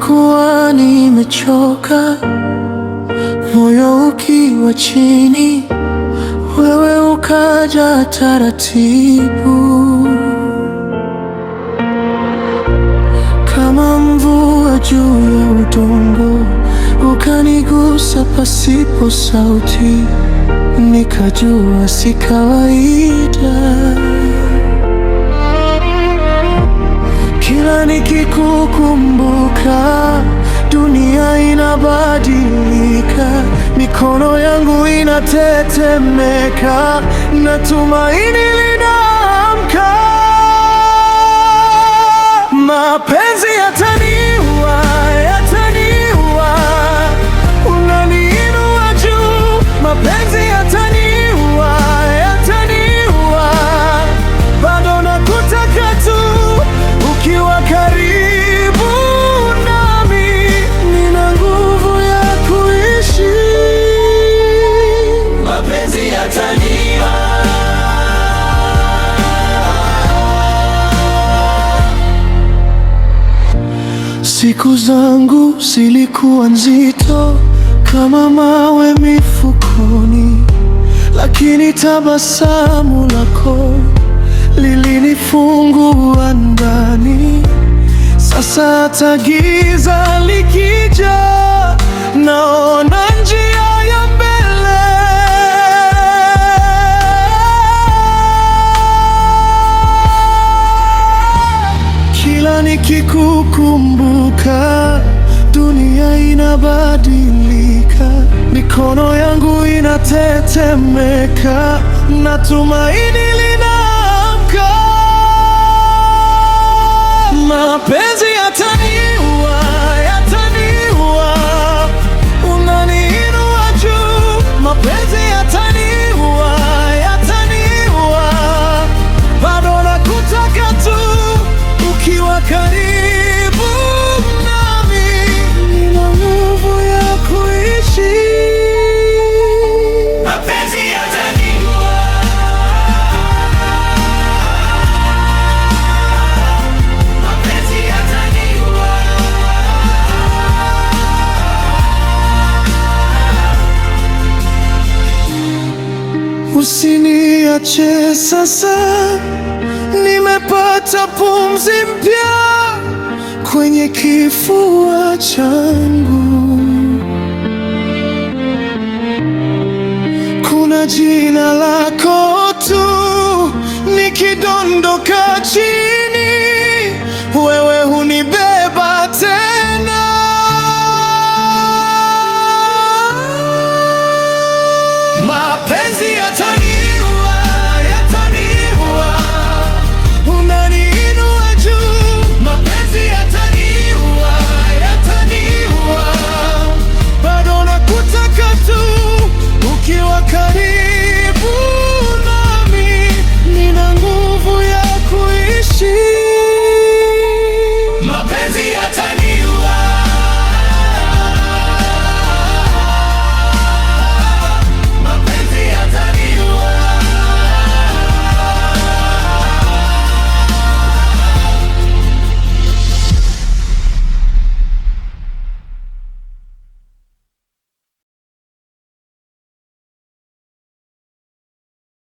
nilikuwa nimechoka, moyo ukiwa chini, wewe ukaja taratibu, kama mvua juu ya udongo, ukanigusa pasipo sauti, nikajua si kawaida. Kila nikikukumbuka, dunia inabadilika, mikono yangu inatetemeka, na tumaini linaamka. Mapenzi yataniua, yataniua, unaniinua juu. Mapenzi yataniua, yataniua, bado nakutaka tu. Ukiwa karibu nami, nina nguvu ya kuishi. Mapenzi yataniua. Siku zangu zilikuwa nzito kama mawe mifukoni, lakini tabasamu lako lilinifungua ndani. Sasa hata giza likija, naona njia ya mbele. Kila nikikukumbuka, dunia inabadilika, mikono yangu inatetemeka, na tumaini linaamka. Mapenzi yataniua, yataniua, unaniinua juu. Mapenzi yataniua, yataniua, bado nakutaka tu. Ukiwa karibu nami, nina nguvu ya kuishi. Mapenzi yataniua. Mapenzi yataniua. Usiniache sasa, nimepata pumzi mpya kwenye kifua changu. Kuna jina lako tu, nikidondoka chini